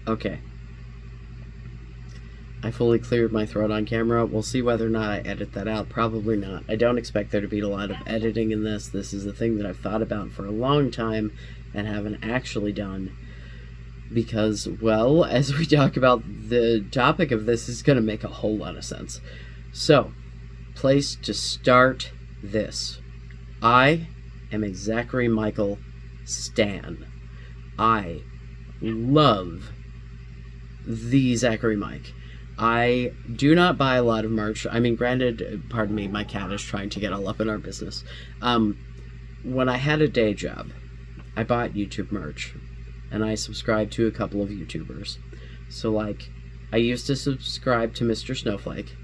Okay. I fully cleared my throat on camera. We'll see whether or not I edit that out. Probably not. I don't expect there to be a lot of editing in this. This is a thing that I've thought about for a long time and haven't actually done. Because, well, as we talk about, the topic of this is going to make a whole lot of sense. So, place to start this. I am a Zachary Michael Stan. I love the Zachary Mike. I do not buy a lot of merch. I mean, granted, pardon me, my cat is trying to get all up in our business. When I had a day job, I bought YouTube merch, and I subscribed to a couple of YouTubers. So, like, I used to subscribe to Mr. Snowflake,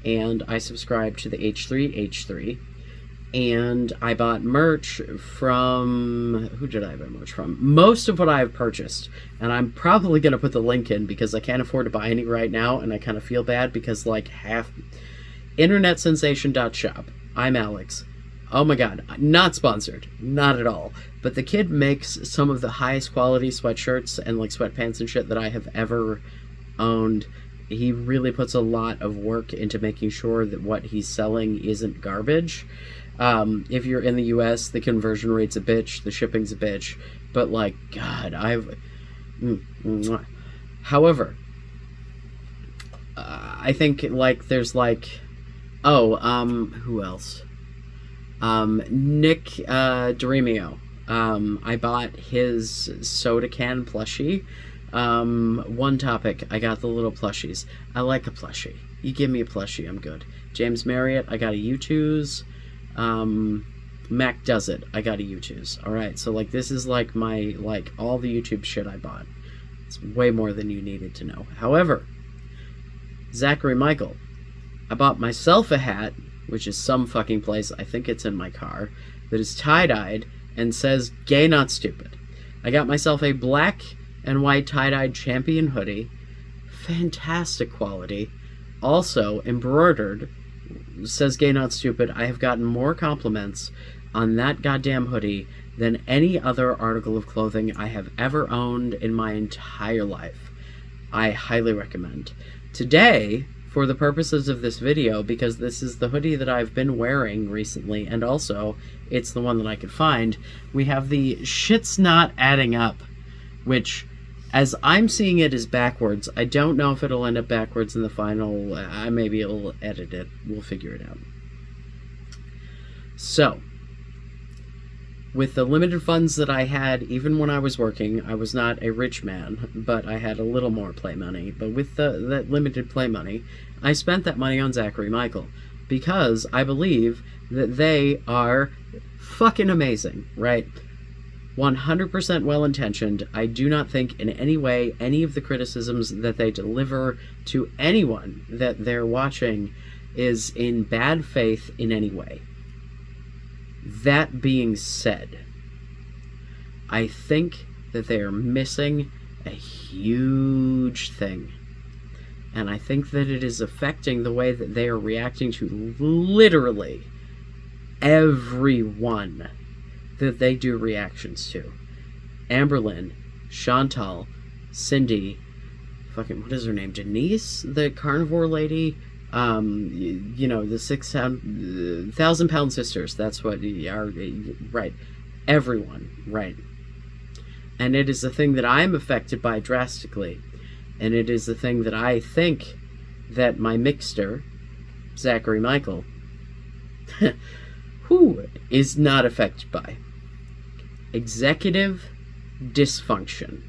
and I subscribed to the H3H3, and I bought merch from... Who did I buy merch from? Most of what I've purchased, and I'm probably going to put the link in because I can't afford to buy any right now, and I kind of feel bad because, like, half... InternetSensation.shop. I'm Alex. Oh my god, not sponsored. Not at all. But the kid makes some of the highest quality sweatshirts and, like, sweatpants and shit that I have ever owned. He really puts a lot of work into making sure that what he's selling isn't garbage. If you're in the US, the conversion rate's a bitch, the shipping's a bitch, but, like, God, however, I think, like, there's, like, who else? Nick, Doremio. I bought his soda can plushie. One topic, I got the little plushies. I like a plushie. You give me a plushie, I'm good. James Marriott, I got a U2's. Mac Does It, I got a U2's. Alright, so, like, this is, like, my, like, all the YouTube shit I bought. It's way more than you needed to know. However, Zachary Michael, I bought myself a hat, which is some fucking place, I think it's in my car, that is tie-dyed and says, "Gay Not Stupid." I got myself a black and white tie-dyed Champion hoodie, fantastic quality, also embroidered, says "Gay Not Stupid." I have gotten more compliments on that goddamn hoodie than any other article of clothing I have ever owned in my entire life. I highly recommend. Today, for the purposes of this video, because this is the hoodie that I've been wearing recently, and also it's the one that I could find, we have the "Shit's Not Adding Up," which, as I'm seeing it, is backwards. I don't know if it'll end up backwards in the final. Maybe it'll edit it. We'll figure it out. So, with the limited funds that I had, even when I was working, I was not a rich man, but I had a little more play money. But with that limited play money, I spent that money on Zachary Michael, because I believe that they are fucking amazing, right? 100% well-intentioned. I do not think in any way any of the criticisms that they deliver to anyone that they're watching is in bad faith in any way. That being said, I think that they are missing a huge thing. And I think that it is affecting the way that they are reacting to literally everyone that they do reactions to. Amberlynn, Chantal, Cindy, fucking, what is her name? Denise? The carnivore lady? You know, the 6,000 pound sisters. That's what are, right. Everyone, right. And it is a thing that I'm affected by drastically. And it is the thing that I think that my mixter, Zachary Michael, who is not affected by. Executive dysfunction.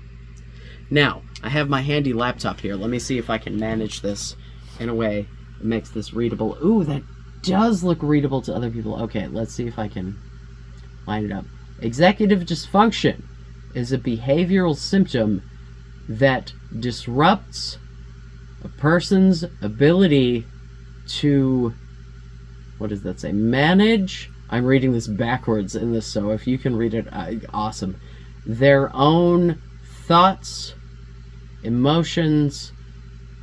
Now, I have my handy laptop here. Let me see if I can manage this in a way that makes this readable. Ooh, that does look readable to other people. Okay, let's see if I can line it up. Executive dysfunction is a behavioral symptom that disrupts a person's ability to, what does that say? Manage. I'm reading this backwards in this, so if you can read it, awesome. Their own thoughts, emotions,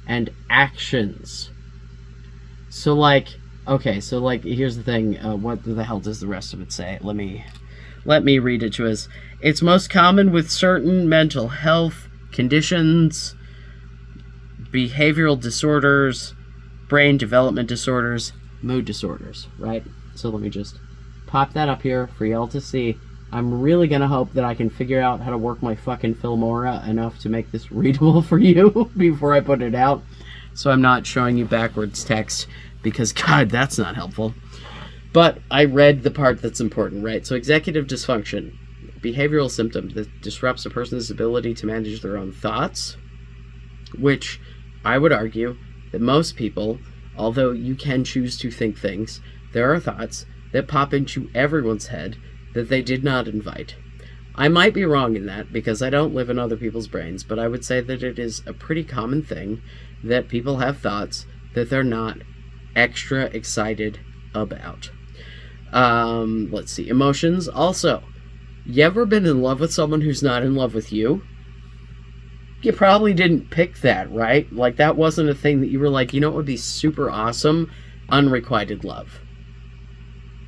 and actions. So, like, okay, so, like, here's the thing. What the hell does the rest of it say? Let me Let me read it to us. It's most common with certain mental health conditions, behavioral disorders, brain development disorders, mood disorders, right? So let me just pop that up here for y'all to see. I'm really gonna hope that I can figure out how to work my fucking Filmora enough to make this readable for you before I put it out. So I'm not showing you backwards text, because God, that's not helpful. But I read the part that's important, right? So executive dysfunction, behavioral symptom that disrupts a person's ability to manage their own thoughts, which I would argue that most people, although you can choose to think things, there are thoughts that pop into everyone's head that they did not invite. I might be wrong in that because I don't live in other people's brains, but I would say that it is a pretty common thing that people have thoughts that they're not extra excited about. Let's see. Emotions. Also, you ever been in love with someone who's not in love with you? You probably didn't pick that, right? Like, that wasn't a thing that you were like, you know what would be super awesome? Unrequited love.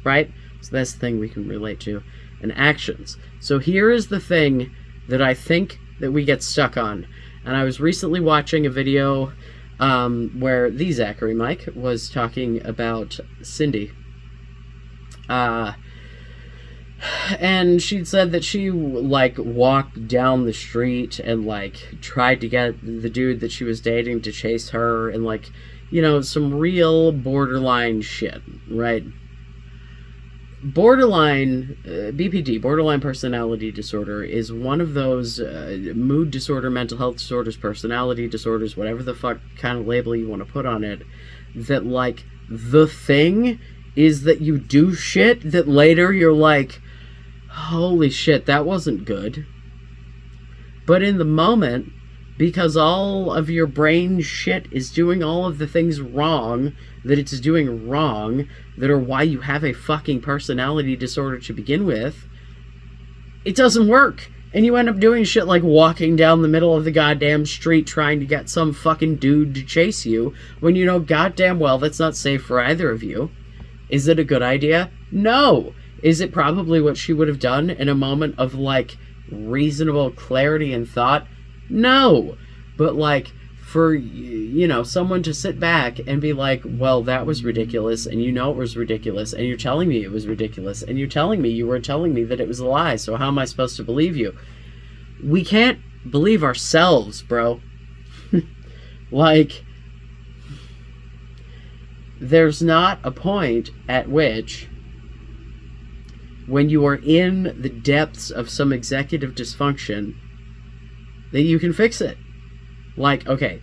Right? So that's the thing we can relate to. And actions. So here is the thing that I think that we get stuck on. And I was recently watching a video where the Zachary Mike was talking about Cindy. And she'd said that she, like, walked down the street and, like, tried to get the dude that she was dating to chase her and, like, you know, some real borderline shit, right? Borderline, BPD, borderline personality disorder, is one of those mood disorder, mental health disorders, personality disorders, whatever the fuck kind of label you want to put on it, that, like, the thing is that you do shit that later you're like, holy shit, that wasn't good. But in the moment, because all of your brain shit is doing all of the things wrong that it's doing wrong, that are why you have a fucking personality disorder to begin with, it doesn't work. And you end up doing shit like walking down the middle of the goddamn street trying to get some fucking dude to chase you, when you know goddamn well that's not safe for either of you. Is it a good idea? No. Is it probably what she would have done in a moment of, like, reasonable clarity and thought? No. But, like, for, you know, someone to sit back and be like, well, that was ridiculous, and you know it was ridiculous, and you're telling me it was ridiculous, and you're telling me you were telling me that it was a lie, so how am I supposed to believe you? We can't believe ourselves, bro. Like, there's not a point at which, when you are in the depths of some executive dysfunction, that you can fix it. Like, okay,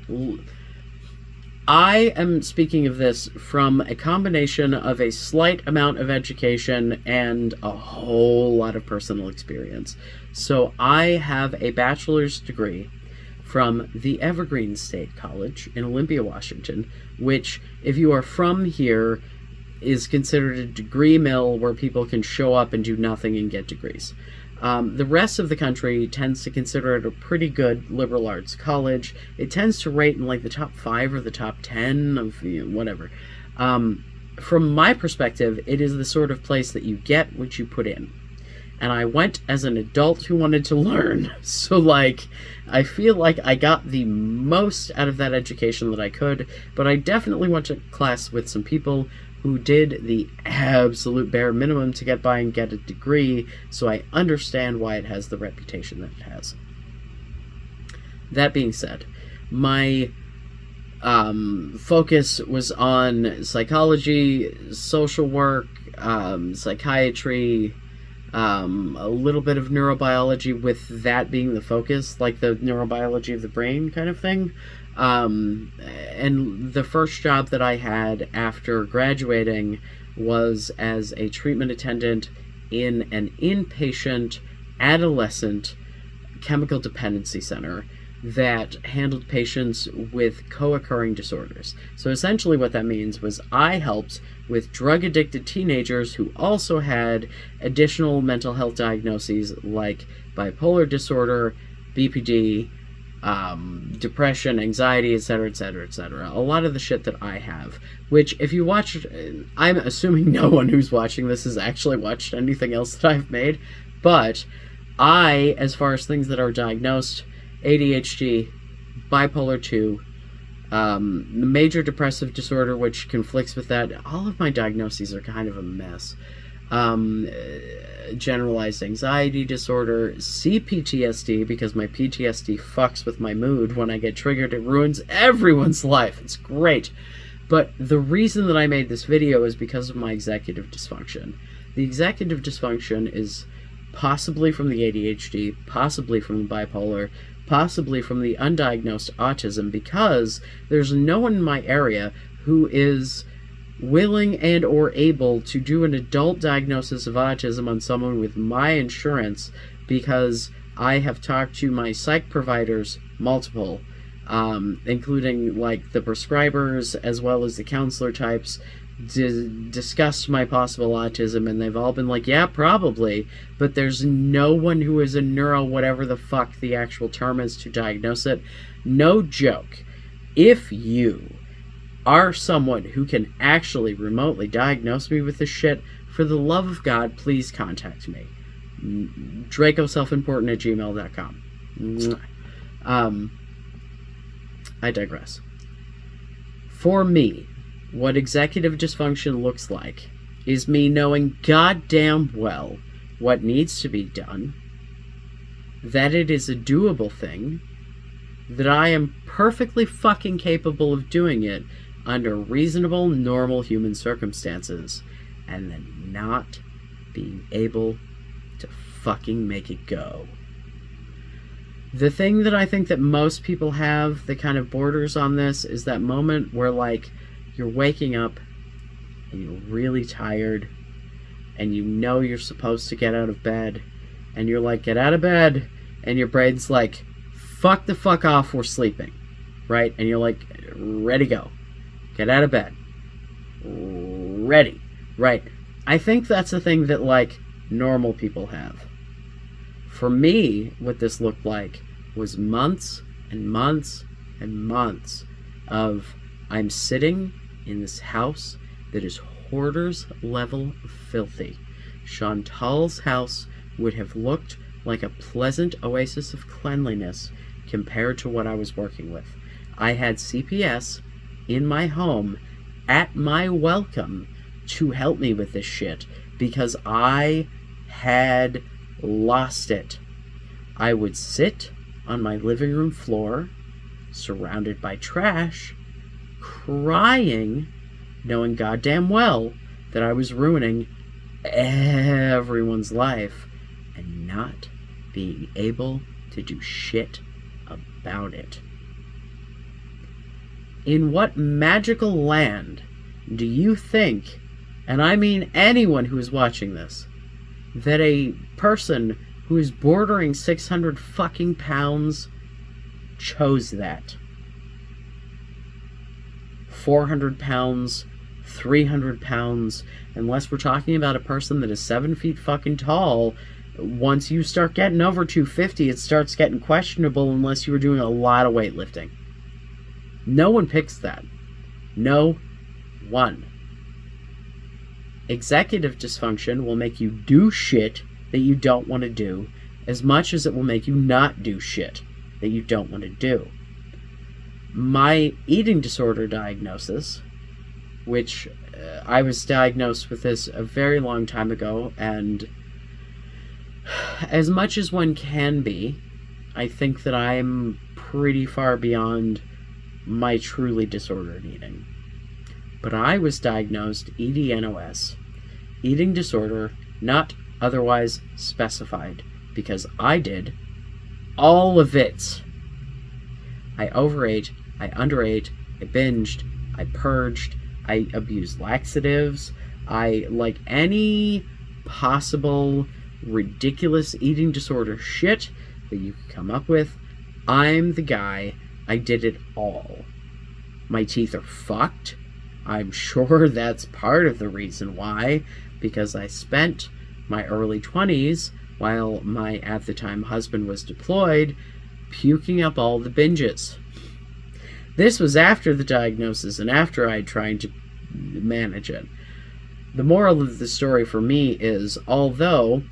I am speaking of this from a combination of a slight amount of education and a whole lot of personal experience. So I have a bachelor's degree from the Evergreen State College in Olympia, Washington, which, if you are from here, is considered a degree mill where people can show up and do nothing and get degrees. The rest of the country tends to consider it a pretty good liberal arts college. It tends to rate in, like, the top 5 or the top 10 of, you know, whatever. From my perspective, it is the sort of place that you get what you put in. And I went as an adult who wanted to learn. So, like, I feel like I got the most out of that education that I could, but I definitely went to class with some people who did the absolute bare minimum to get by and get a degree, so I understand why it has the reputation that it has. That being said, my focus was on psychology, social work, psychiatry, a little bit of neurobiology, with that being the focus, like the neurobiology of the brain kind of thing. And the first job that I had after graduating was as a treatment attendant in an inpatient adolescent chemical dependency center that handled patients with co-occurring disorders. So essentially what that means was I helped with drug-addicted teenagers who also had additional mental health diagnoses like bipolar disorder, BPD, depression, anxiety, etc., etc., etc. A lot of the shit that I have, which if you watch, I'm assuming no one who's watching this has actually watched anything else that I've made, But I, as far as things that are diagnosed, ADHD, bipolar 2, major depressive disorder, which conflicts with that, all of my diagnoses are kind of a mess. Generalized anxiety disorder, CPTSD, because my PTSD fucks with my mood. When I get triggered, it ruins everyone's life. It's great. But the reason that I made this video is because of my executive dysfunction. The executive dysfunction is possibly from the ADHD, possibly from the bipolar, possibly from the undiagnosed autism, because there's no one in my area who is willing and or able to do an adult diagnosis of autism on someone with my insurance, because I have talked to my psych providers, multiple, including like the prescribers as well as the counselor types, discussed my possible autism, and they've all been like, yeah, probably, but there's no one who is a neuro whatever the fuck the actual term is to diagnose it. No joke. If you are someone who can actually remotely diagnose me with this shit, for the love of God, please contact me. DracoSelfimportant@gmail.com. I digress. For me, what executive dysfunction looks like is me knowing goddamn well what needs to be done, that it is a doable thing, that I am perfectly fucking capable of doing it under reasonable, normal human circumstances, and then not being able to fucking make it go. The thing that I think that most people have that kind of borders on this is that moment where, like, you're waking up and you're really tired and you know you're supposed to get out of bed, and you're like, get out of bed, and your brain's like, fuck the fuck off, we're sleeping, right? And you're like, ready, go. Get out of bed. Ready. Right. I think that's the thing that, like, normal people have. For me, what this looked like was months and months and months of I'm sitting in this house that is hoarder's level of filthy. Chantal's house would have looked like a pleasant oasis of cleanliness compared to what I was working with. I had CPS in my home at my welcome to help me with this shit because I had lost it. I would sit on my living room floor, surrounded by trash, crying, knowing goddamn well that I was ruining everyone's life and not being able to do shit about it. In what magical land do you think, and I mean anyone who is watching this, that a person who is bordering 600 fucking pounds chose that? 400 pounds, 300 pounds, unless we're talking about a person that is 7 feet fucking tall, once you start getting over 250, it starts getting questionable unless you were doing a lot of weightlifting. No one picks that. No one. Executive dysfunction will make you do shit that you don't want to do as much as it will make you not do shit that you don't want to do. My eating disorder diagnosis, which I was diagnosed with this a very long time ago, and as much as one can be, I think that I'm pretty far beyond my truly disordered eating. But I was diagnosed EDNOS, eating disorder not otherwise specified, because I did all of it. I overate, I underate, I binged, I purged, I abused laxatives, I, like, any possible ridiculous eating disorder shit that you could come up with, I'm the guy. I did it all. My teeth are fucked. I'm sure that's part of the reason why, because I spent my early 20s, while my at the time husband was deployed, puking up all the binges. This was after the diagnosis and after I tried to manage it. The moral of the story for me is, although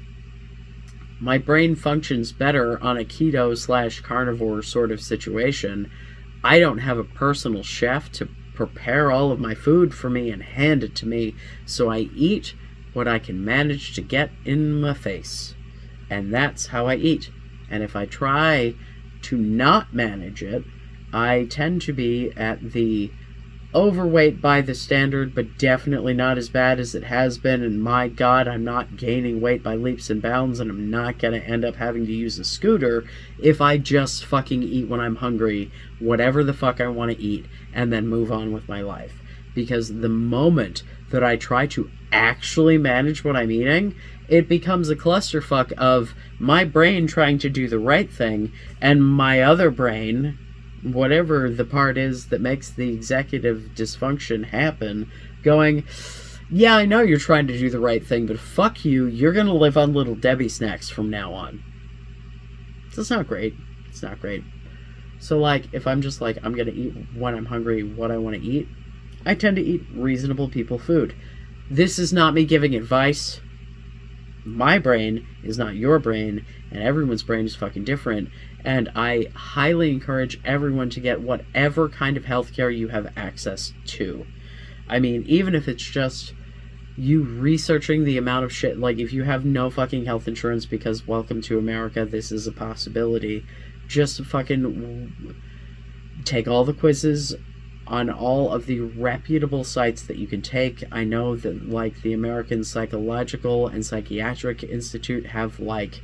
my brain functions better on a keto / carnivore sort of situation. I don't have a personal chef to prepare all of my food for me and hand it to me, so I eat what I can manage to get in my face. And that's how I eat. And if I try to not manage it, I tend to be at the overweight by the standard, but definitely not as bad as it has been, and my god, I'm not gaining weight by leaps and bounds, and I'm not gonna end up having to use a scooter if I just fucking eat when I'm hungry, whatever the fuck I want to eat, and then move on with my life. Because the moment that I try to actually manage what I'm eating, it becomes a clusterfuck of my brain trying to do the right thing, and my other brain, whatever the part is that makes the executive dysfunction happen, going, yeah, I know you're trying to do the right thing, but fuck you, you're gonna live on Little Debbie snacks from now on. So it's not great. It's not great. So, like, if I'm just like, I'm gonna eat when I'm hungry, what I want to eat, I tend to eat reasonable people food. This is not me giving advice. My brain is not your brain, and everyone's brain is fucking different, and I highly encourage everyone to get whatever kind of healthcare you have access to. I mean, even if it's just you researching the amount of shit, like if you have no fucking health insurance, because welcome to America, this is a possibility, just fucking take all the quizzes on all of the reputable sites that you can take. I know that, like, the American Psychological and Psychiatric Institute have, like,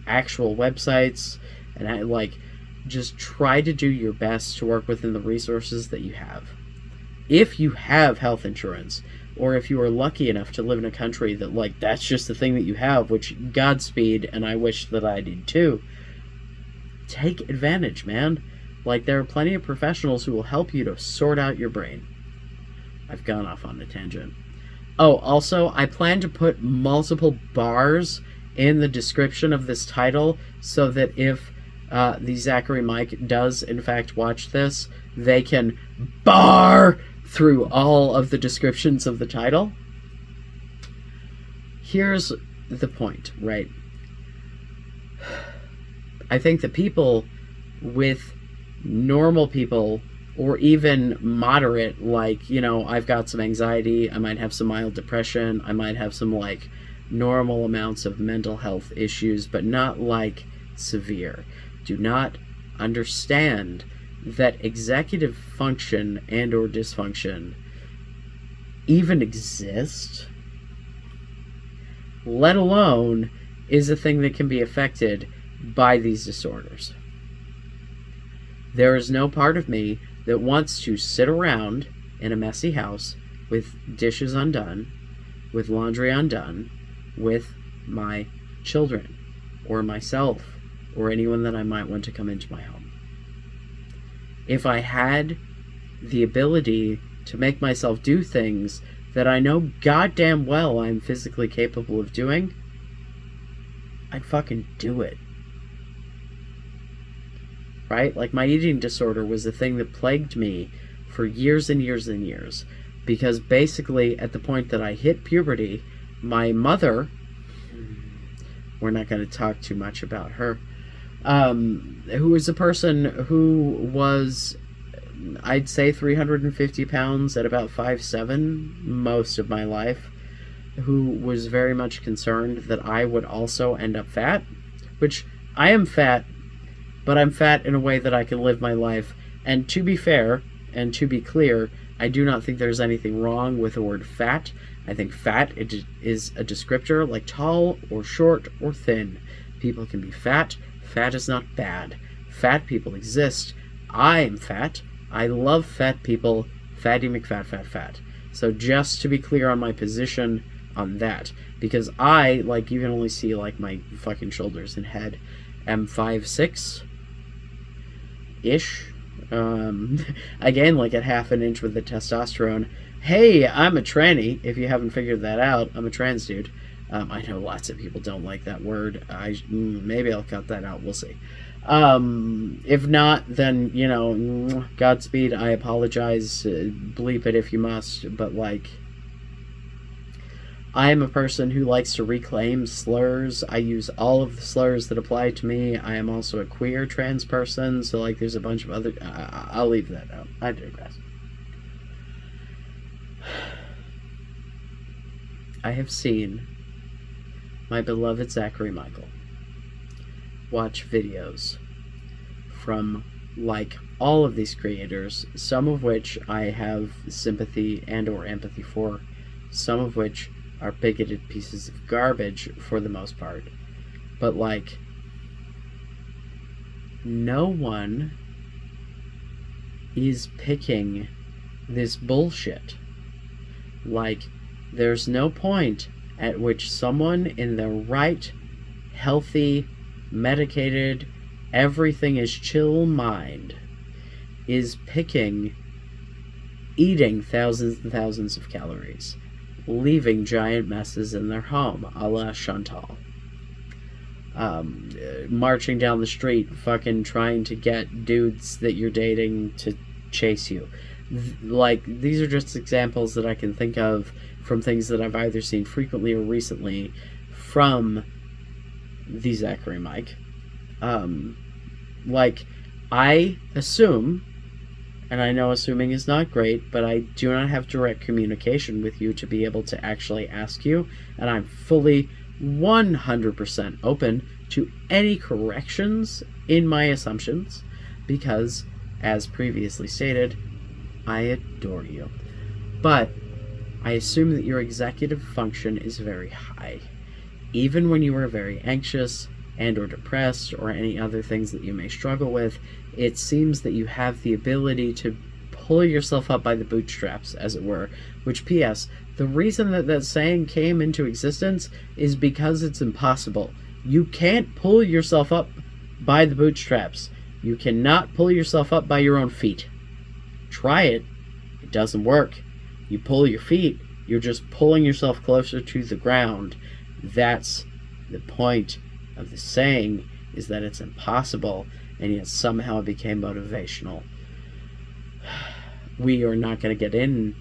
actual websites, and I, like, just try to do your best to work within the resources that you have. If you have health insurance, or if you are lucky enough to live in a country that, like, that's just the thing that you have, which Godspeed, and I wish that I did too, take advantage, man. Like, there are plenty of professionals who will help you to sort out your brain. I've gone off on a tangent. Oh, also, I plan to put multiple bars in the description of this title so that if the Zachary Mike does, in fact, watch this, they can bar through all of the descriptions of the title. Here's the point, right? I think that people with normal people, or even moderate, like, you know, I've got some anxiety, I might have some mild depression, I might have some, like, normal amounts of mental health issues, but not, like, severe, do not understand that executive function and or dysfunction even exist, let alone is a thing that can be affected by these disorders. There is no part of me that wants to sit around in a messy house with dishes undone, with laundry undone, with my children, or myself, or anyone that I might want to come into my home. If I had the ability to make myself do things that I know goddamn well I'm physically capable of doing, I'd fucking do it. Right? Like, my eating disorder was a thing that plagued me for years and years and years. Because basically, at the point that I hit puberty, my mother, we're not going to talk too much about her, who was a person who was, I'd say, 350 pounds at about 5'7" most of my life, who was very much concerned that I would also end up fat, which I am fat, but I'm fat in a way that I can live my life. And to be fair, and to be clear, I do not think there's anything wrong with the word fat. I think fat is a descriptor, like tall or short or thin. People can be fat. Fat is not bad. Fat people exist. I am fat. I love fat people. Fatty McFat, fat, fat. So just to be clear on my position on that, because I, like, you can only see, like, my fucking shoulders and head, am 5'6", ish. Again, like, at half an inch with the testosterone. Hey, I'm a tranny, if you haven't figured that out. I'm a trans dude. I know lots of people don't like that word. Maybe I'll cut that out. We'll see. If not, then, you know, Godspeed. I apologize. Bleep it if you must. But, like, I am a person who likes to reclaim slurs. I use all of the slurs that apply to me. I am also a queer trans person, so like there's a bunch of other... I'll leave that out. I digress. I have seen my beloved Zachary Michael watch videos from like all of these creators, some of which I have sympathy and or empathy for, some of which are bigoted pieces of garbage for the most part. But like, no one is picking this bullshit. Like, there's no point at which someone in their right, healthy, medicated, everything is chill mind is picking eating thousands and thousands of calories, leaving giant messes in their home, a la Chantal. Marching down the street, fucking trying to get dudes that you're dating to chase you. Like, these are just examples that I can think of from things that I've either seen frequently or recently from the Zachary Mike. Like, I assume, and I know assuming is not great, but I do not have direct communication with you to be able to actually ask you, and I'm fully 100% open to any corrections in my assumptions, because, as previously stated, I adore you. But I assume that your executive function is very high. Even when you are very anxious and or depressed or any other things that you may struggle with, it seems that you have the ability to pull yourself up by the bootstraps, as it were. Which, P.S., the reason that that saying came into existence is because it's impossible. You can't pull yourself up by the bootstraps. You cannot pull yourself up by your own feet. Try it. It doesn't work. You pull your feet, you're just pulling yourself closer to the ground. That's the point of the saying, is that it's impossible, and yet somehow it became motivational. We are not going to get into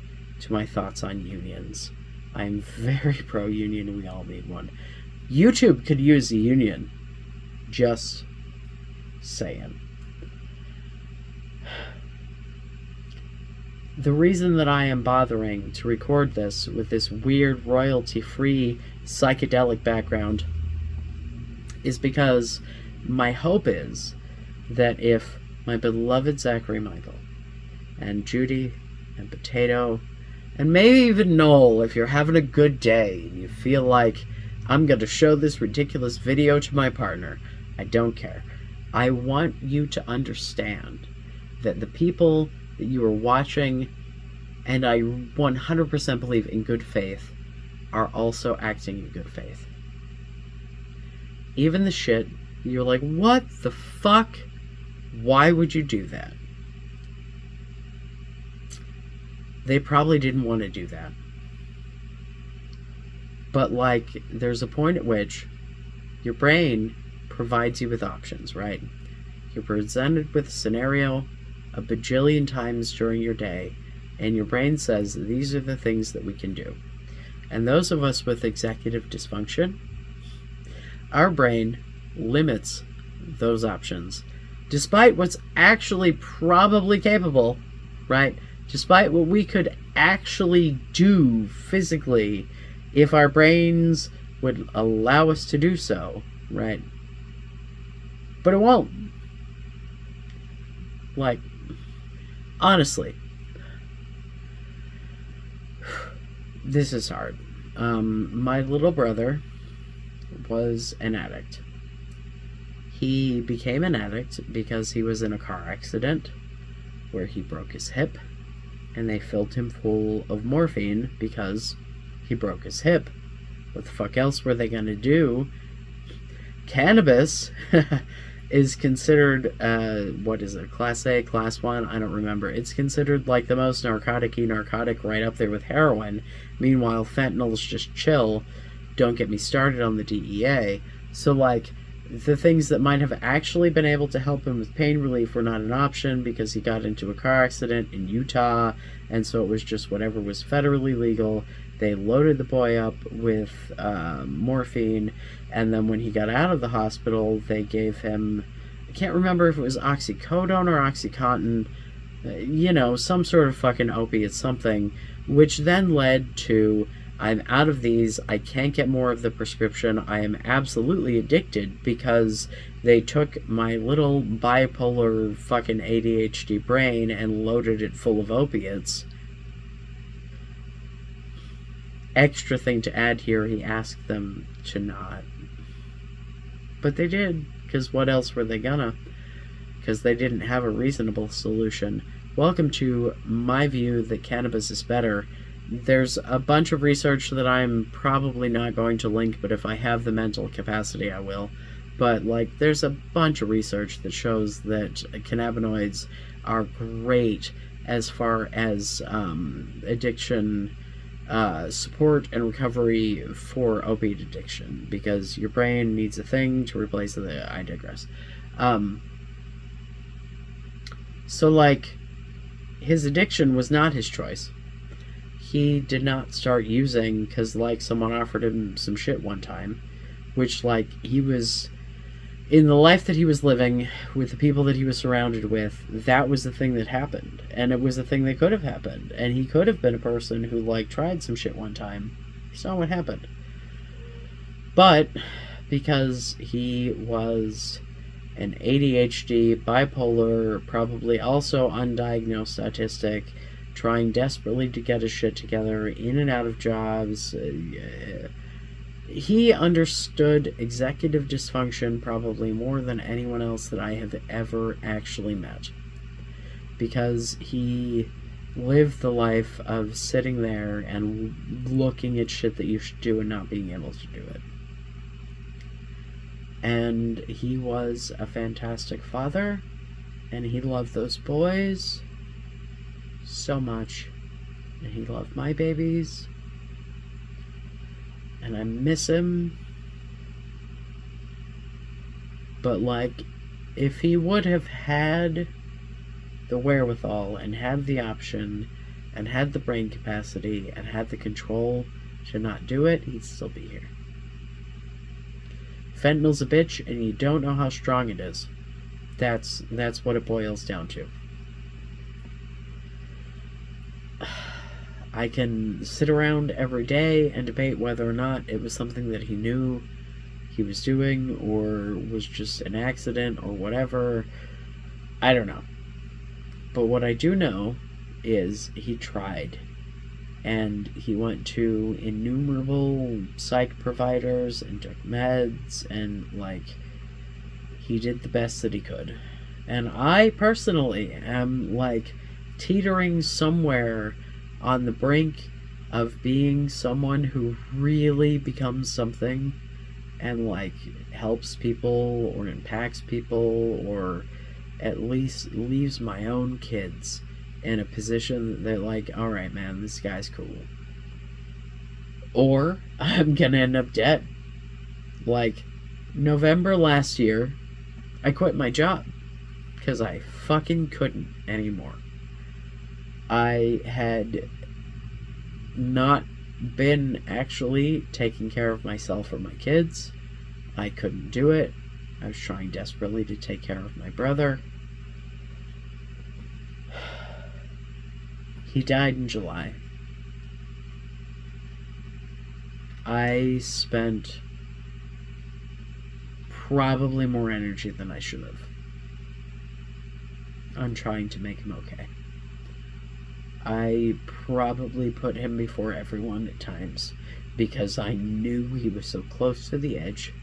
my thoughts on unions. I'm very pro-union. We all need one. YouTube could use a union. Just saying. The reason that I am bothering to record this with this weird royalty-free psychedelic background is because my hope is that if my beloved Zachary Michael and Judy and Potato and maybe even Noel, if you're having a good day and you feel like I'm going to show this ridiculous video to my partner, I don't care. I want you to understand that the people that you are watching, and I 100% believe in good faith, are also acting in good faith. Even the shit you're like, what the fuck? Why would you do that? They probably didn't want to do that. But like, there's a point at which your brain provides you with options, right? You're presented with a scenario a bajillion times during your day, and your brain says, these are the things that we can do. And those of us with executive dysfunction, our brain limits those options, despite what's actually probably capable, right? Despite what we could actually do physically if our brains would allow us to do so, right? But it won't. Like, honestly, this is hard. My little brother was an addict. He became an addict because he was in a car accident where he broke his hip, and they filled him full of morphine because he broke his hip. What the fuck else were they gonna do? Cannabis is considered, what is it, Class A, Class 1? I don't remember. It's considered like the most narcotic-y narcotic, right up there with heroin. Meanwhile, fentanyl's just chill. Don't get me started on the DEA. So, like, the things that might have actually been able to help him with pain relief were not an option because he got into a car accident in Utah, and so it was just whatever was federally legal. They loaded the boy up with morphine, and then when he got out of the hospital, they gave him, I can't remember if it was oxycodone or oxycontin, some sort of fucking opiate something, which then led to, I'm out of these, I can't get more of the prescription, I am absolutely addicted, because they took my little bipolar fucking ADHD brain and loaded it full of opiates. Extra thing to add here, he asked them to not. But they did, because what else were they gonna? Because they didn't have a reasonable solution. Welcome to my view that cannabis is better. There's a bunch of research that I'm probably not going to link, but if I have the mental capacity, I will. But, there's a bunch of research that shows that cannabinoids are great as far as addiction support and recovery for opiate addiction, because your brain needs a thing to replace the... I digress. So, his addiction was not his choice. He did not start using because, someone offered him some shit one time, which, he was... in the life that he was living, with the people that he was surrounded with, that was the thing that happened. And it was the thing that could have happened. And he could have been a person who, tried some shit one time. Saw what happened. But, because he was an ADHD, bipolar, probably also undiagnosed autistic, trying desperately to get his shit together, in and out of jobs, he understood executive dysfunction probably more than anyone else that I have ever actually met. Because he lived the life of sitting there and looking at shit that you should do and not being able to do it. And he was a fantastic father, and he loved those boys so much. And he loved my babies. And I miss him. But, if he would have had the wherewithal and had the option and had the brain capacity and had the control to not do it, he'd still be here. Fentanyl's a bitch, and you don't know how strong it is. That's what it boils down to. I can sit around every day and debate whether or not it was something that he knew he was doing, or was just an accident, or whatever. I don't know. But what I do know is he tried. And he went to innumerable psych providers and took meds, and, he did the best that he could. And I personally am, teetering somewhere on the brink of being someone who really becomes something and, helps people or impacts people, or at least leaves my own kids in a position that they're alright, man, this guy's cool. Or I'm gonna end up dead. November last year, I quit my job because I fucking couldn't anymore. I had not been actually taking care of myself or my kids. I couldn't do it. I was trying desperately to take care of my brother. He died in July. I spent probably more energy than I should have on trying to make him okay. I probably put him before everyone at times because I knew he was so close to the edge,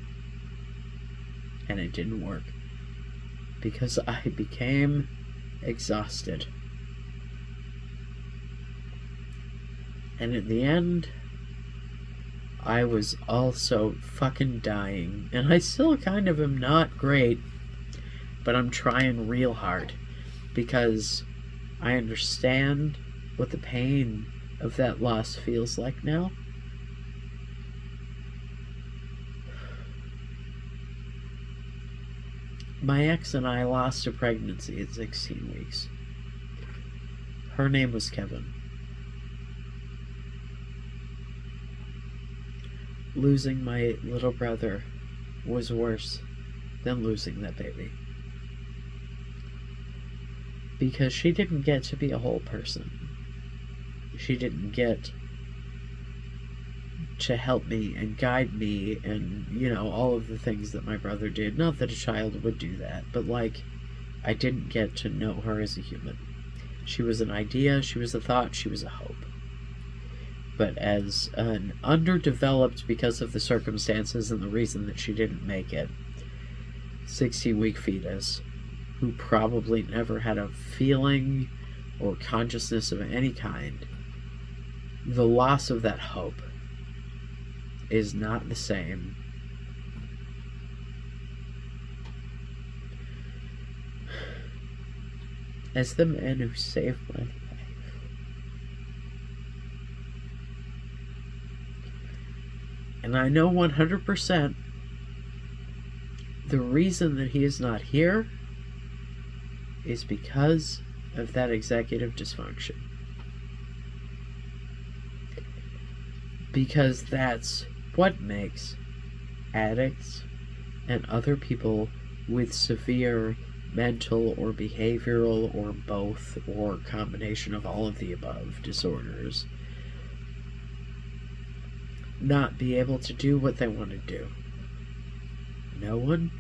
and it didn't work because I became exhausted. And at the end, I was also fucking dying. And I still kind of am not great, but I'm trying real hard because I understand what the pain of that loss feels like now. My ex and I lost a pregnancy at 16 weeks. Her name was Kevin. losing my little brother was worse than losing that baby. Because she didn't get to be a whole person. She didn't get to help me and guide me and, all of the things that my brother did. Not that a child would do that, but, I didn't get to know her as a human. She was an idea, she was a thought, she was a hope. But as an underdeveloped, because of the circumstances and the reason that she didn't make it, 16-week fetus, who probably never had a feeling or consciousness of any kind, the loss of that hope is not the same as the man who saved my life. And I know 100% the reason that he is not here is because of that executive dysfunction. Because that's what makes addicts and other people with severe mental or behavioral or both or combination of all of the above disorders not be able to do what they want to do. No one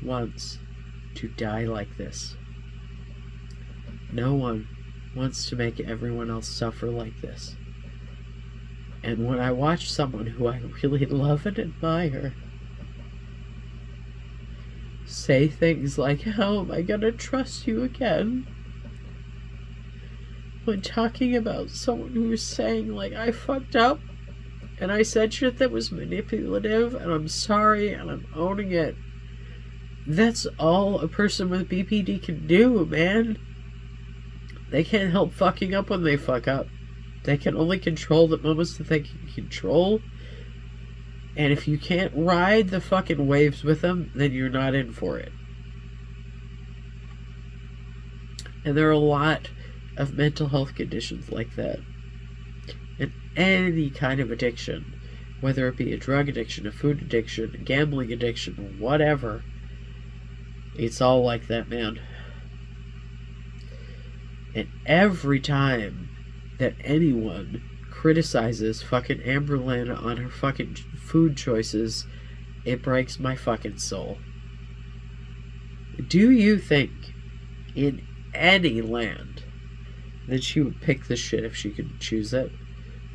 wants to die like this. No one wants to make everyone else suffer like this. And when I watch someone who I really love and admire say things like, how am I gonna trust you again? When talking about someone who's saying, I fucked up, and I said shit that was manipulative, and I'm sorry, and I'm owning it. That's all a person with BPD can do, man. They can't help fucking up when they fuck up. They can only control the moments that they can control. And if you can't ride the fucking waves with them, then you're not in for it. And there are a lot of mental health conditions like that. And any kind of addiction, whether it be a drug addiction, a food addiction, a gambling addiction, whatever, it's all like that, man. And every time that anyone criticizes fucking Amberlynn on her fucking food choices, it breaks my fucking soul. Do you think in any land that she would pick the shit if she could choose it?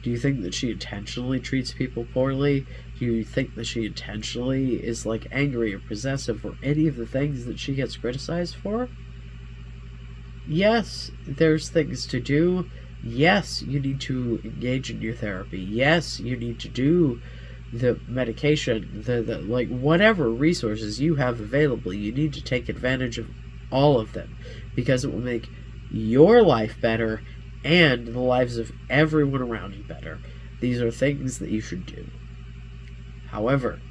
Do you think that she intentionally treats people poorly? Do you think that she intentionally is angry or possessive or any of the things that she gets criticized for? Yes, there's things to do. Yes, you need to engage in your therapy. Yes, you need to do the medication, the whatever resources you have available. You need to take advantage of all of them because it will make your life better and the lives of everyone around you better. These are things that you should do. However,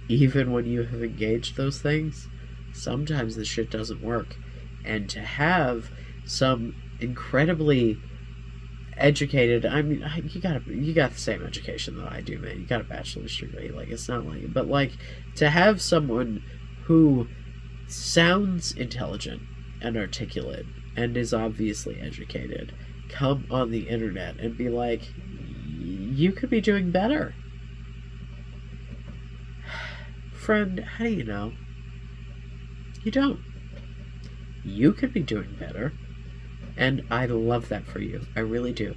even when you have engaged those things, sometimes the shit doesn't work. And to have some incredibly educated, you got the same education that I do, man. You got a bachelor's degree. It's not but to have someone who sounds intelligent and articulate and is obviously educated come on the internet and be like, you could be doing better. Friend, how do you know? You don't. You could be doing better. And I love that for you. I really do.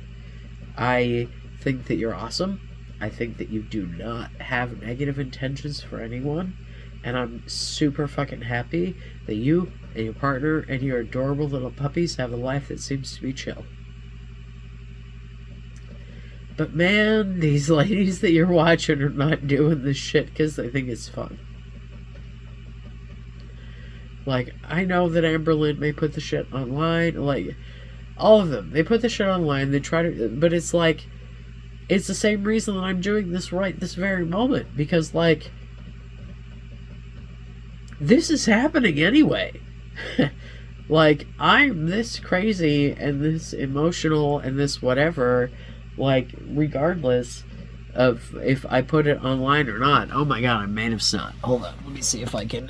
I think that you're awesome. I think that you do not have negative intentions for anyone. And I'm super fucking happy that you and your partner and your adorable little puppies have a life that seems to be chill. But man, these ladies that you're watching are not doing this shit because they think it's fun. I know that Amberlynn may put the shit online, all of them. They put the shit online, they try to, but it's it's the same reason that I'm doing this right this very moment, because this is happening anyway. I'm this crazy and this emotional and this whatever, regardless, of if I put it online or not. Oh my god, I'm made of snot. Hold on, let me see if I can.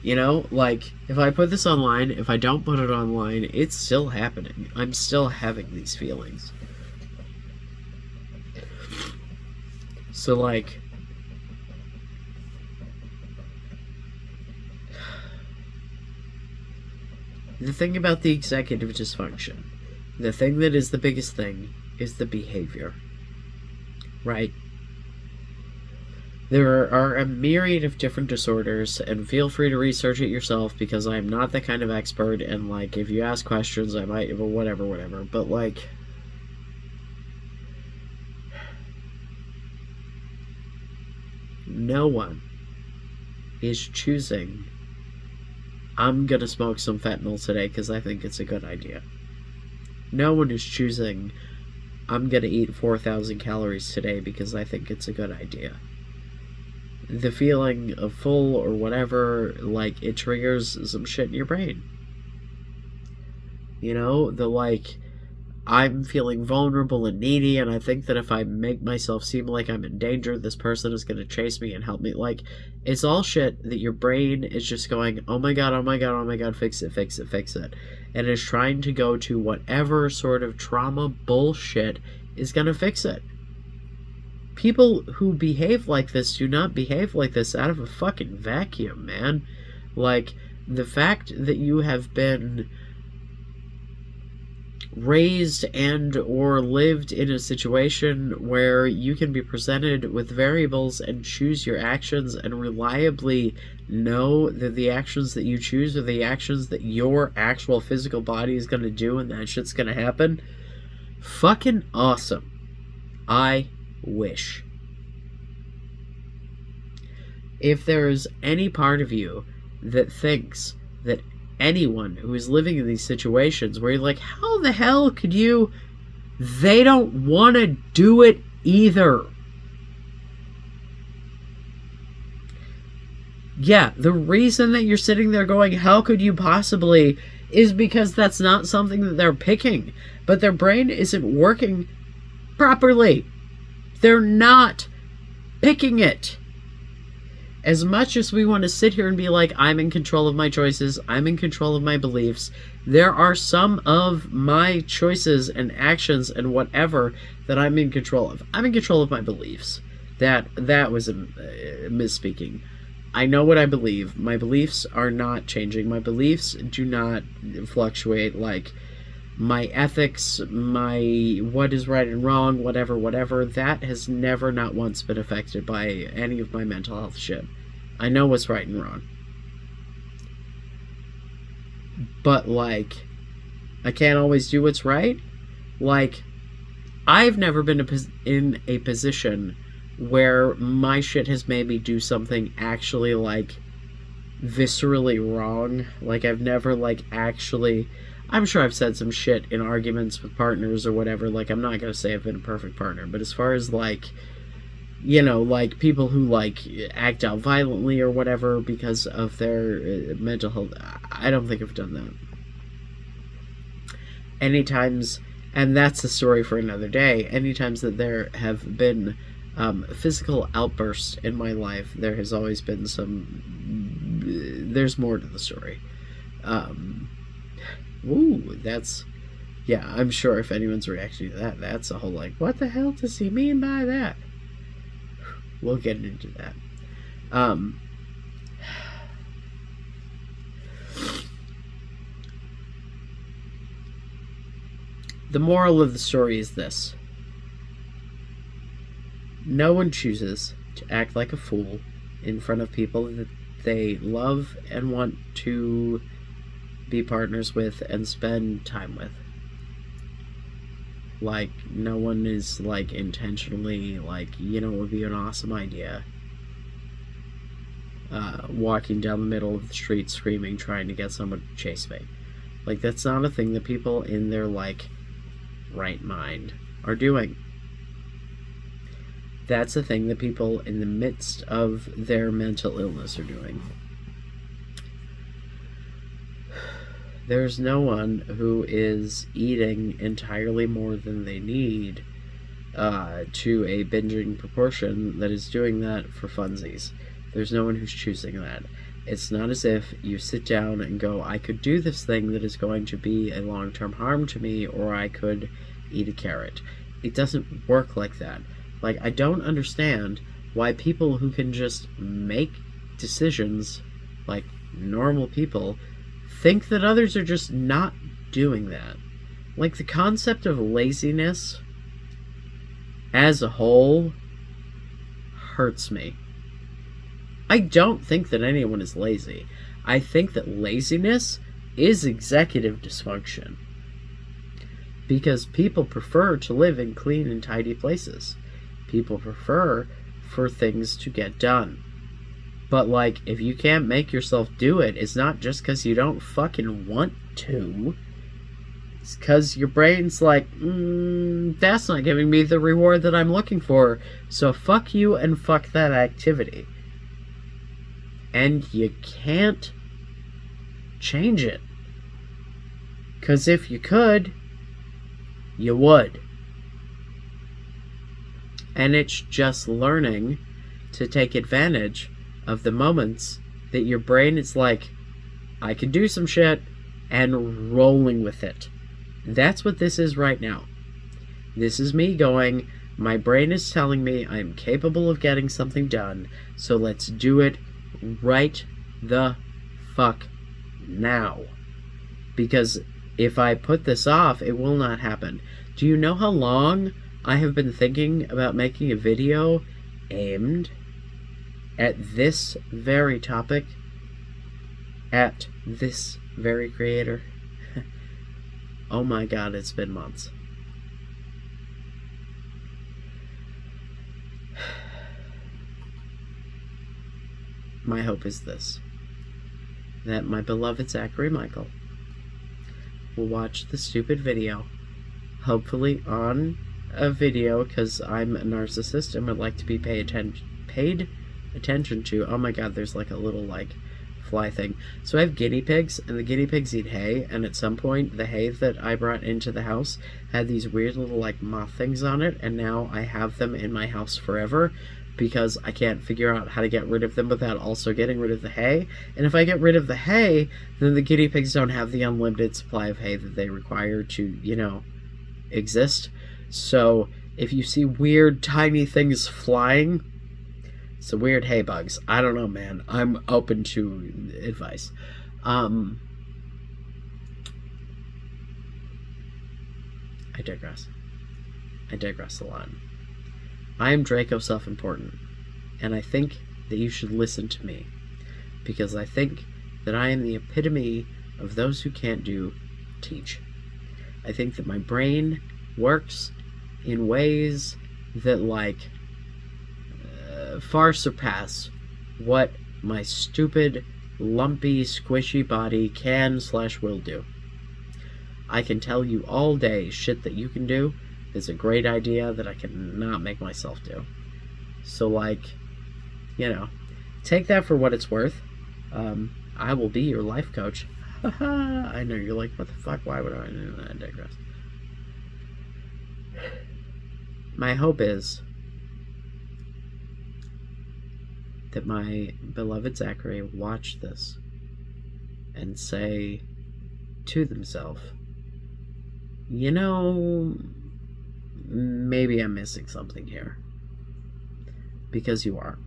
You know, like, if I put this online, if I don't put it online, it's still happening. I'm still having these feelings. So, like, the thing about the executive dysfunction, the thing that is the biggest thing, is the behavior. Right? There are a myriad of different disorders, and feel free to research it yourself, because I'm not that kind of expert, and, like, if you ask questions, I might, well, whatever, but, like, no one is choosing, I'm gonna smoke some fentanyl today because I think it's a good idea. No one is choosing, I'm gonna eat 4,000 calories today because I think it's a good idea. The feeling of full or whatever, like, it triggers some shit in your brain. You know, the, like, I'm feeling vulnerable and needy, and I think that if I make myself seem like I'm in danger, this person is going to chase me and help me. Like, it's all shit that your brain is just going, oh my god, fix it. And is trying to go to whatever sort of trauma bullshit is going to fix it. People who behave like this do not behave like this out of a fucking vacuum, man. Like, the fact that you have been raised and or lived in a situation where you can be presented with variables and choose your actions and reliably know that the actions that you choose are the actions that your actual physical body is going to do and that shit's going to happen. Fucking awesome. I wish. If there's any part of you that thinks that anyone who is living in these situations where you're like, how the hell could you? They don't want to do it either. Yeah, the reason that you're sitting there going, how could you possibly, is because that's not something that they're picking. But their brain isn't working properly. They're not picking it. As much as we want to sit here and be like, I'm in control of my choices, I'm in control of my beliefs, there are some of my choices and actions and whatever that I'm in control of. I'm in control of my beliefs. That was a misspeaking. I know what I believe. My beliefs are not changing. My beliefs do not fluctuate. Like, my ethics, my what is right and wrong, whatever, that has never, not once, been affected by any of my mental health shit. I know what's right and wrong. But, like, I can't always do what's right. Like, I've never been in a position where my shit has made me do something actually, like, viscerally wrong. Like, I've never, like, actually... I'm sure I've said some shit in arguments with partners or whatever. Like, I'm not going to say I've been a perfect partner. But as far as, like, you know, like, people who, like, act out violently or whatever because of their mental health, I don't think I've done that. Anytimes, and that's a story for another day, anytimes that there have been physical outbursts in my life, there has always been there's more to the story. Ooh, that's... Yeah, I'm sure if anyone's reacting to that, that's a whole, like, what the hell does he mean by that? We'll get into that. The moral of the story is this. No one chooses to act like a fool in front of people that they love and want to be partners with and spend time with. Like, no one is, like, intentionally, like, you know, it would be an awesome idea. Walking down the middle of the street screaming, trying to get someone to chase me. Like, that's not a thing that people in their, like, right mind are doing. That's a thing that people in the midst of their mental illness are doing. There's no one who is eating entirely more than they need to a binging proportion that is doing that for funsies. There's no one who's choosing that. It's not as if you sit down and go, I could do this thing that is going to be a long-term harm to me, or I could eat a carrot. It doesn't work like that. Like, I don't understand why people who can just make decisions like normal people think that others are just not doing that. Like, the concept of laziness as a whole hurts me. I don't think that anyone is lazy. I think that laziness is executive dysfunction. Because people prefer to live in clean and tidy places. People prefer for things to get done. But, like, if you can't make yourself do it, it's not just because you don't fucking want to. It's because your brain's like, that's not giving me the reward that I'm looking for. So fuck you and fuck that activity. And you can't change it. Because if you could, you would. And it's just learning to take advantage of the moments that your brain is like, I can do some shit, and rolling with it. That's what this is right now. This is me going, my brain is telling me I'm capable of getting something done, so let's do it right the fuck now. Because if I put this off, it will not happen. Do you know how long I have been thinking about making a video aimed at this very topic, at this very creator? Oh my god, it's been months. My hope is this, that my beloved Zachary Michael will watch the stupid video, hopefully on a video, because I'm a narcissist and would like to be paid attention to. Oh my god, there's like a little like fly thing. So I have guinea pigs, and the guinea pigs eat hay, and at some point the hay that I brought into the house had these weird little like moth things on it, and now I have them in my house forever because I can't figure out how to get rid of them without also getting rid of the hay. And if I get rid of the hay, then the guinea pigs don't have the unlimited supply of hay that they require to, you know, exist. So if you see weird tiny things flying, it's the weird hay bugs. I don't know, man. I'm open to advice. I digress. I digress a lot. I am Draco Self-Important, and I think that you should listen to me, because I think that I am the epitome of those who can't do teach. I think that my brain works in ways that, like, far surpass what my stupid, lumpy, squishy body can/will do. I can tell you all day shit that you can do is a great idea that I cannot make myself do. So, like, you know, take that for what it's worth. I will be your life coach. I know you're like, what the fuck? Why would I do that? I digress. My hope is that my beloved Zachary will watch this and say to themselves, you know, maybe I'm missing something here. Because you are.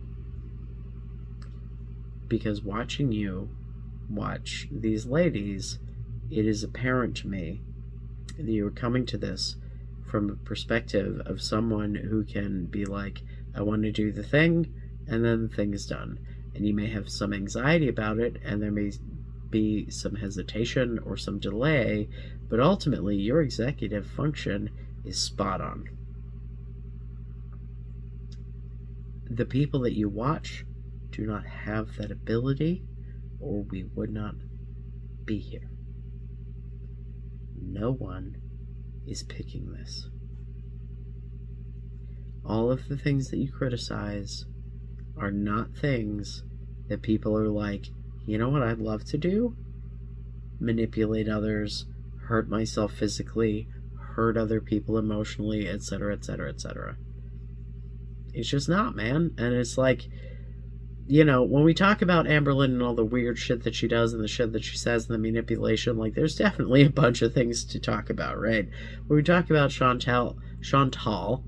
Because watching you watch these ladies, it is apparent to me that you are coming to this from a perspective of someone who can be like, I want to do the thing, and then the thing is done. And you may have some anxiety about it, and there may be some hesitation or some delay, but ultimately your executive function is spot on. The people that you watch do not have that ability, or we would not be here. No one is picking this. All of the things that you criticize are not things that people are like, you know what I'd love to do? Manipulate others, hurt myself physically, hurt other people emotionally, etc., etc., etc. It's just not, man. And it's like, you know, when we talk about Amberlynn and all the weird shit that she does and the shit that she says and the manipulation, like, there's definitely a bunch of things to talk about, right? When we talk about Chantal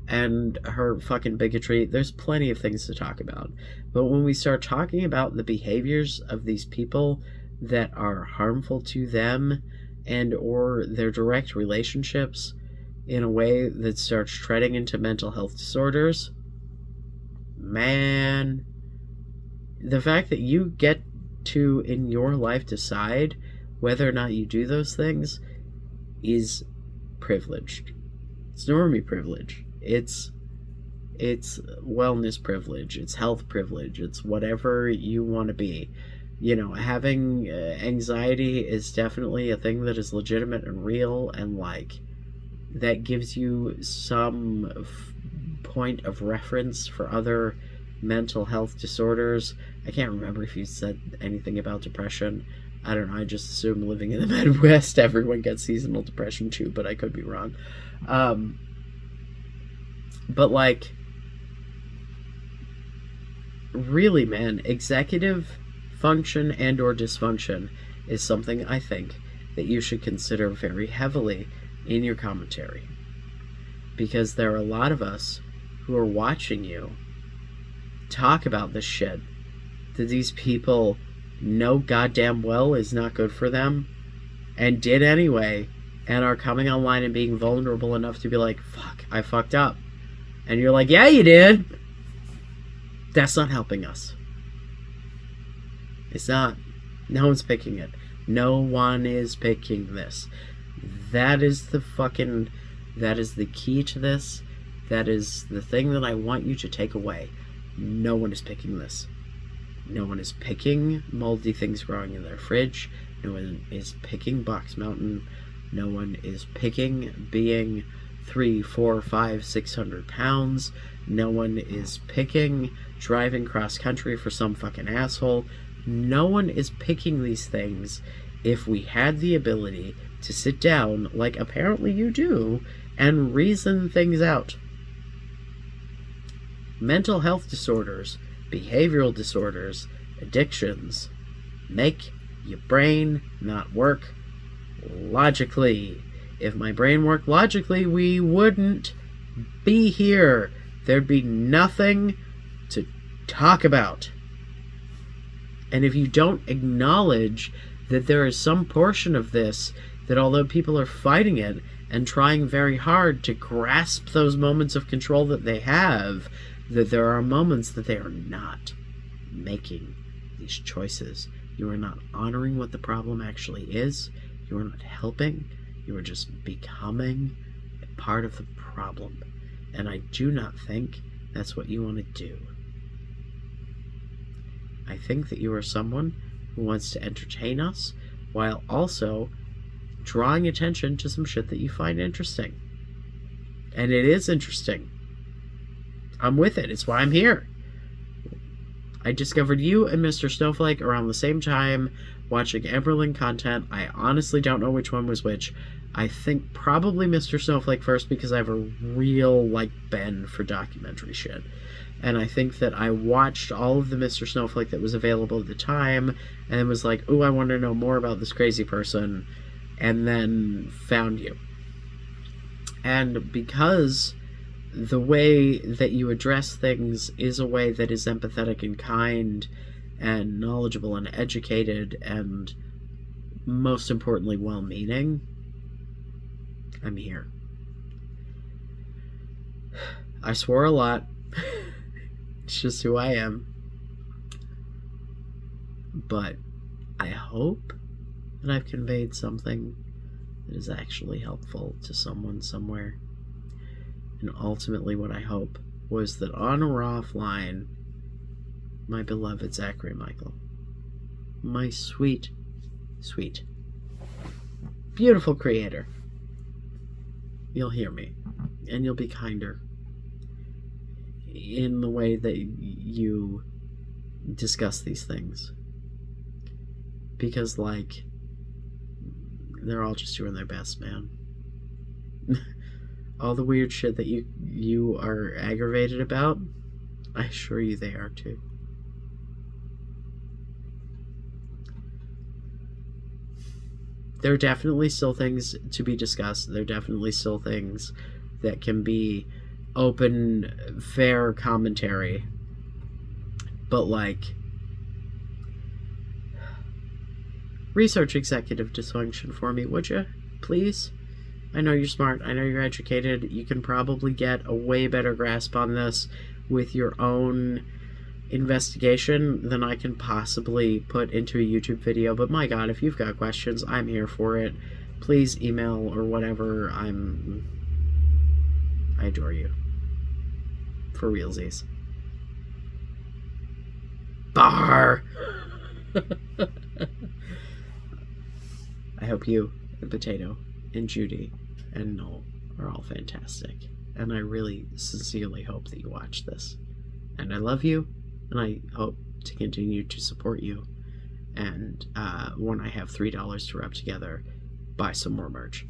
and her fucking bigotry, there's plenty of things to talk about. But when we start talking about the behaviors of these people that are harmful to them and or their direct relationships in a way that starts treading into mental health disorders, man, the fact that you get to, in your life, decide whether or not you do those things is privileged. It's normie privilege. It's wellness privilege. It's health privilege. It's whatever you want to be. You know, having anxiety is definitely a thing that is legitimate and real, and like that gives you some point of reference for other mental health disorders. I can't remember if you said anything about depression. I don't know, I just assume living in the Midwest everyone gets seasonal depression too, but I could be wrong. But like, really, man, executive function and or dysfunction is something I think that you should consider very heavily in your commentary, because there are a lot of us who are watching you talk about this shit that these people know goddamn well is not good for them and did anyway, and are coming online and being vulnerable enough to be like, fuck, I fucked up. And you're like, yeah, you did. That's not helping us. It's not. No one's picking it. No one is picking this. That is the key to this. That is the thing that I want you to take away. No one is picking this. No one is picking moldy things growing in their fridge. No one is picking Box Mountain. No one is picking being 300, 400, 500, 600 pounds. No one is picking driving cross country for some fucking asshole. No one is picking these things if we had the ability to sit down, like apparently you do, and reason things out. Mental health disorders, behavioral disorders, addictions make your brain not work logically. If my brain worked logically, we wouldn't be here. There'd be nothing to talk about. And if you don't acknowledge that there is some portion of this that, although people are fighting it and trying very hard to grasp those moments of control that they have, that there are moments that they are not making these choices. You are not honoring what the problem actually is. You are not helping. You are just becoming a part of the problem. And I do not think that's what you want to do. I think that you are someone who wants to entertain us while also drawing attention to some shit that you find interesting. And it is interesting. I'm with it. It's why I'm here. I discovered you and Mr. Snowflake around the same time watching Amberlynn content. I honestly don't know which one was which. I think probably Mr. Snowflake first, because I have a real, bend for documentary shit. And I think that I watched all of the Mr. Snowflake that was available at the time and was like, ooh, I want to know more about this crazy person, and then found you. And because the way that you address things is a way that is empathetic and kind and knowledgeable and educated and, most importantly, well-meaning, I'm here. I swore a lot. It's just who I am. But I hope that I've conveyed something that is actually helpful to someone somewhere. And ultimately what I hope was that on or offline, my beloved Zachary Michael, my sweet, sweet, beautiful creator, you'll hear me, and you'll be kinder in the way that you discuss these things. Because, they're all just doing their best, man. All the weird shit that you are aggravated about, I assure you they are too. There are definitely still things to be discussed. There are definitely still things that can be open, fair commentary. But, like, research executive dysfunction for me, would you? Please? I know you're smart. I know you're educated. You can probably get a way better grasp on this with your own investigation than I can possibly put into a YouTube video. But my God, if you've got questions, I'm here for it. Please email or whatever. I adore you. For realsies. Bar! I hope you and Potato and Judy and Noel are all fantastic. And I really sincerely hope that you watch this. And I love you, and I hope to continue to support you. And when I have $3 to rub together, buy some more merch.